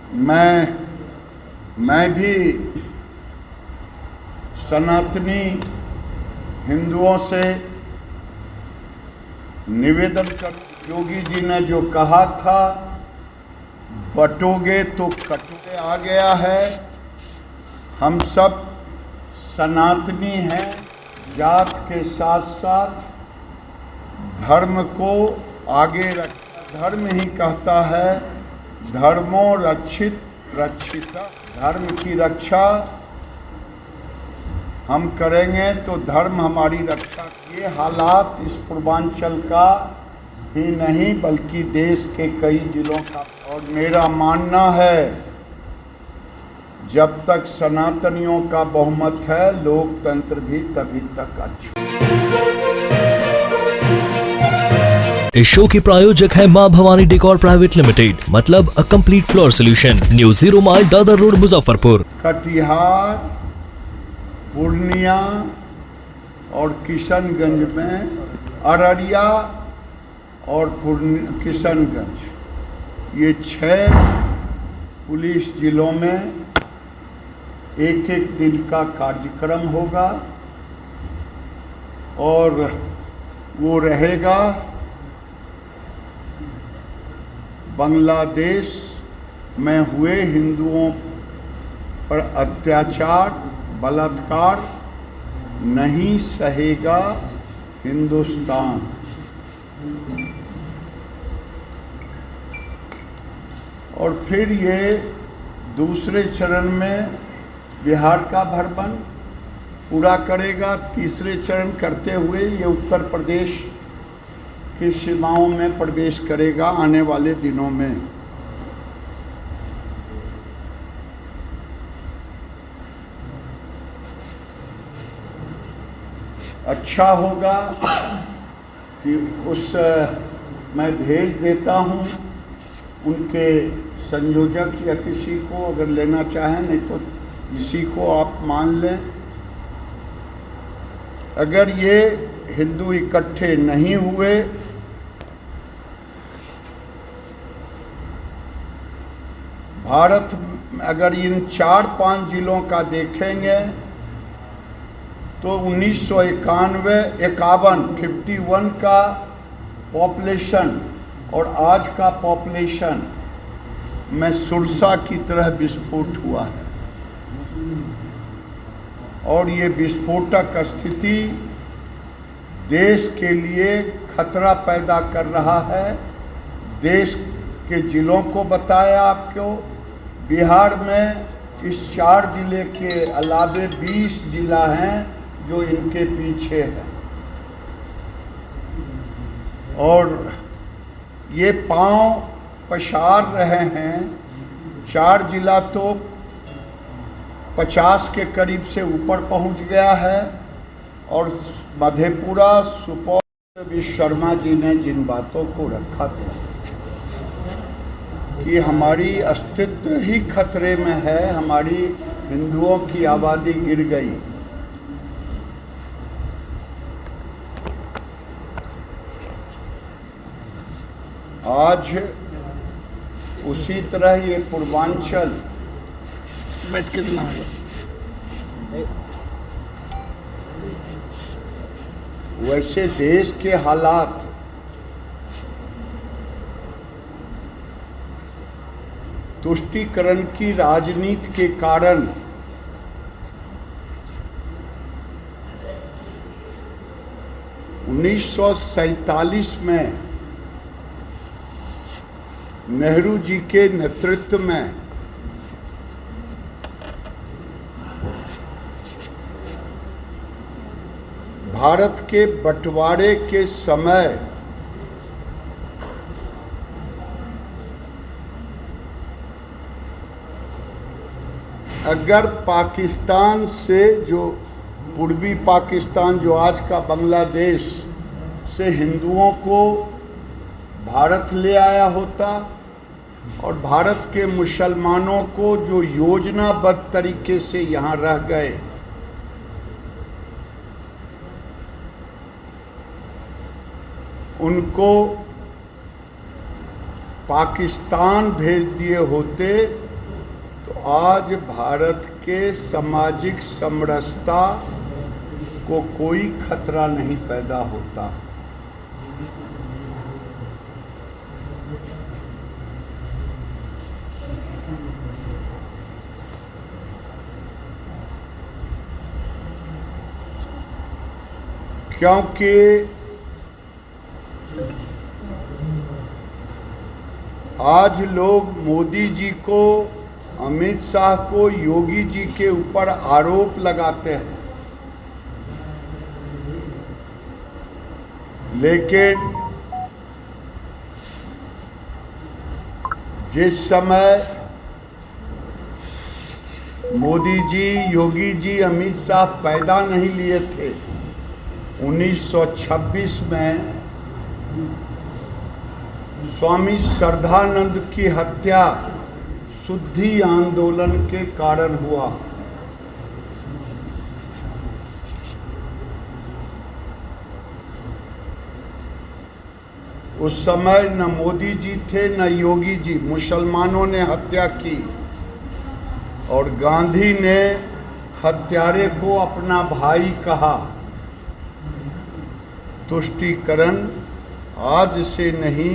मैं भी सनातनी हिंदुओं से निवेदन कर, योगी जी ने जो कहा था बटोगे तो कटोगे आ गया है। हम सब सनातनी हैं, जात के साथ साथ धर्म को आगे रख, धर्म ही कहता है धर्मो रक्षित रक्षिता, धर्म की रक्षा हम करेंगे तो धर्म हमारी रक्षा। ये हालात इस पूर्वांचल का ही नहीं बल्कि देश के कई जिलों का, और मेरा मानना है जब तक सनातनियों का बहुमत है लोकतंत्र भी तभी तक अच्छा। इस शो के प्रायोजक है मां भवानी डेकोर प्राइवेट लिमिटेड, मतलब a complete floor solution, new 0 mile Dadar road Muzaffarpur. Katihar, Purnia और किशनगंज में, अररिया और किशनगंज, ये 6 पुलिस जिलों में एक दिन का कार्यक्रम होगा और वो रहेगा बांग्लादेश में हुए हिंदुओं पर अत्याचार बलात्कार नहीं सहेगा हिंदुस्तान। और फिर ये दूसरे चरण में बिहार का भरबन पूरा करेगा। तीसरे चरण करते हुए ये उत्तर प्रदेश की सीमाओं में प्रवेश करेगा आने वाले दिनों में। अच्छा होगा कि मैं भेज देता हूँ उनके संयोजक या किसी को, अगर लेना चाहें, नहीं तो इसी को आप मान लें। अगर ये हिंदू इकट्ठे नहीं हुए भारत, अगर इन 4-5 जिलों का देखेंगे तो 1951 का पॉपुलेशन और आज का पॉपुलेशन में सुरसा की तरह विस्फोट हुआ है। और ये विस्फोटक स्थिति देश के लिए खतरा पैदा कर रहा है। देश के जिलों को बताया आपको, बिहार में इस 4 जिले के अलावे 20 जिला हैं जो इनके पीछे हैं। और ये पांव पसार रहे हैं। 4 जिला तो 50 के करीब से ऊपर पहुंच गया है। और मधेपुरा, सुपौल, विश्वकर्मा जी ने जिन बातों को रखा था कि हमारी अस्तित्व ही खतरे में है, हमारी हिंदुओं की आबादी गिर गई। आज उसी तरह ये पूर्वांचल बैठ के वैसे देश के हालात तुष्टीकरण की राजनीति के कारण उन्नीस में नेहरू जी के नेतृत्व में भारत के बंटवारे के समय अगर पाकिस्तान से, जो पूर्वी पाकिस्तान जो आज का बांग्लादेश से हिंदुओं को भारत ले आया होता और भारत के मुसलमानों को जो योजनाबद्ध तरीके से यहाँ रह गए, उनको पाकिस्तान भेज दिए होते तो आज भारत के सामाजिक समरसता को कोई खतरा नहीं पैदा होता। क्योंकि आज लोग मोदी जी को, अमित शाह को, योगी जी के ऊपर आरोप लगाते हैं, लेकिन जिस समय मोदी जी, योगी जी, अमित शाह पैदा नहीं लिए थे, 1926 में स्वामी श्रद्धानंद की हत्या शुद्धि आंदोलन के कारण हुआ। उस समय न मोदी जी थे न योगी जी, मुसलमानों ने हत्या की और गांधी ने हत्यारे को अपना भाई कहा। तुष्टीकरण आज से नहीं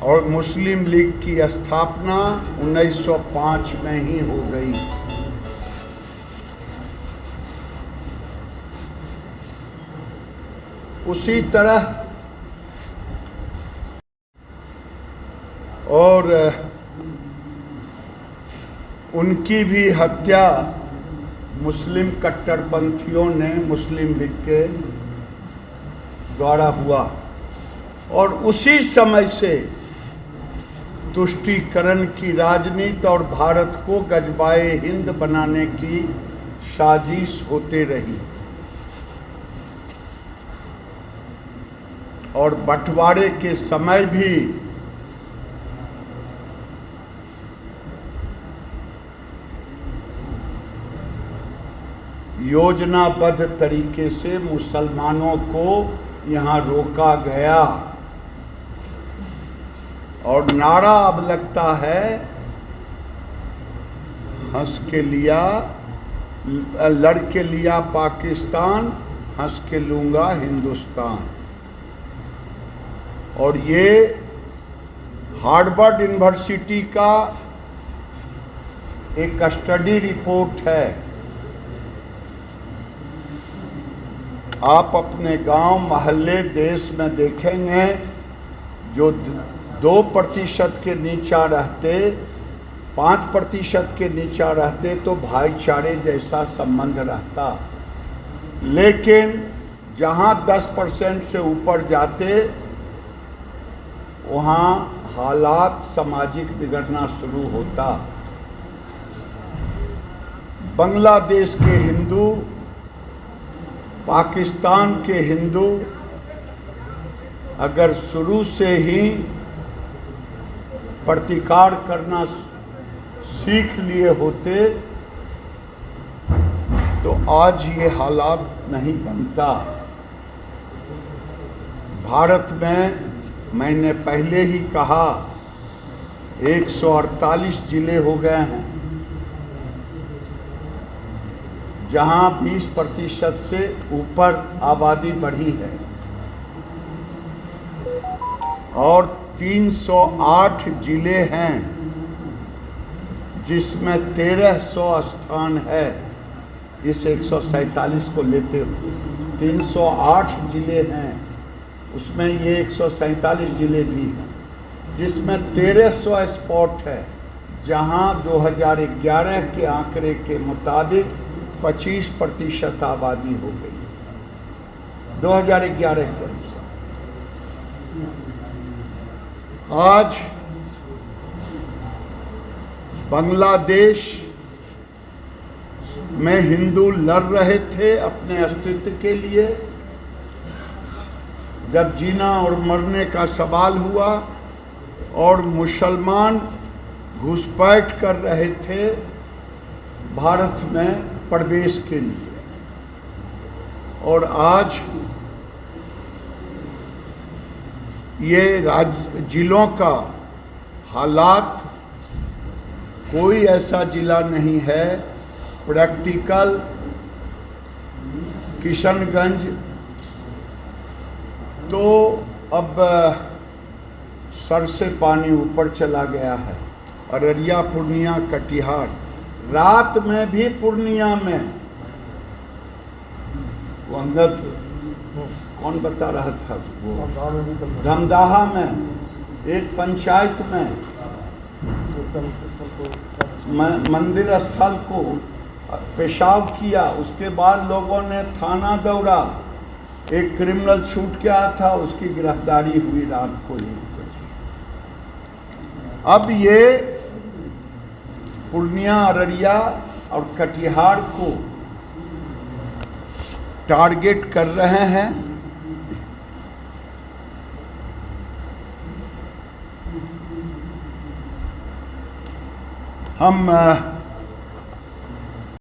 और मुस्लिम लीग की स्थापना 1905 में ही हो गई। उसी तरह और उनकी भी हत्या मुस्लिम कट्टरपंथियों ने, मुस्लिम लीग के द्वारा हुआ और उसी समय से तुष्टीकरण की राजनीति और भारत को गजबाए हिंद बनाने की साजिश होते रही और बंटवारे के समय भी योजनाबद्ध तरीके से मुसलमानों को यहाँ रोका गया और नारा अब लगता है, हंस के लिया, लड़ के लिया पाकिस्तान, हंस के लूँगा हिंदुस्तान। और ये हार्वर्ड यूनिवर्सिटी का एक स्टडी रिपोर्ट है। आप अपने गांव, मोहल्ले, देश में देखेंगे जो 2% के नीचा रहते, 5% के नीचा रहते तो भाईचारे जैसा संबंध रहता, लेकिन जहां 10% से ऊपर जाते वहां हालात सामाजिक बिगड़ना शुरू होता। बांग्लादेश के हिंदू, पाकिस्तान के हिंदू अगर शुरू से ही प्रतिकार करना सीख लिए होते तो आज ये हालात नहीं बनता। भारत में मैंने पहले ही कहा 148 जिले हो गए हैं जहां 20% से ऊपर आबादी बढ़ी है और 308 जिले हैं जिसमें 1300 स्थान है। इस 147 को लेते हुए 308 जिले हैं, उसमें ये 147 जिले भी हैं जिसमें 1300 स्पॉट है जहां 2011 के आंकड़े के मुताबिक 25% आबादी हो गई 2011 के अनुसार। आज बांग्लादेश में हिंदू लड़ रहे थे अपने अस्तित्व के लिए। जब जीना और मरने का सवाल हुआ और मुसलमान घुसपैठ कर रहे थे भारत में प्रवेश के लिए, और आज ये जिलों का हालात कोई ऐसा जिला नहीं है। प्रैक्टिकल किशनगंज तो अब सर से पानी ऊपर चला गया है। अररिया, पूर्णिया, कटिहार, रात में भी पूर्णिया में वो अंदर कौन बता रहा था, वो धमदाहा में एक पंचायत में मंदिर स्थल को पेशाब किया। उसके बाद लोगों ने थाना दौड़ा, एक क्रिमिनल छूट के आया था, उसकी गिरफ्तारी हुई रात को 1 बजे। अब ये पूर्णिया, अररिया और कटिहार को टारगेट कर रहे हैं। हम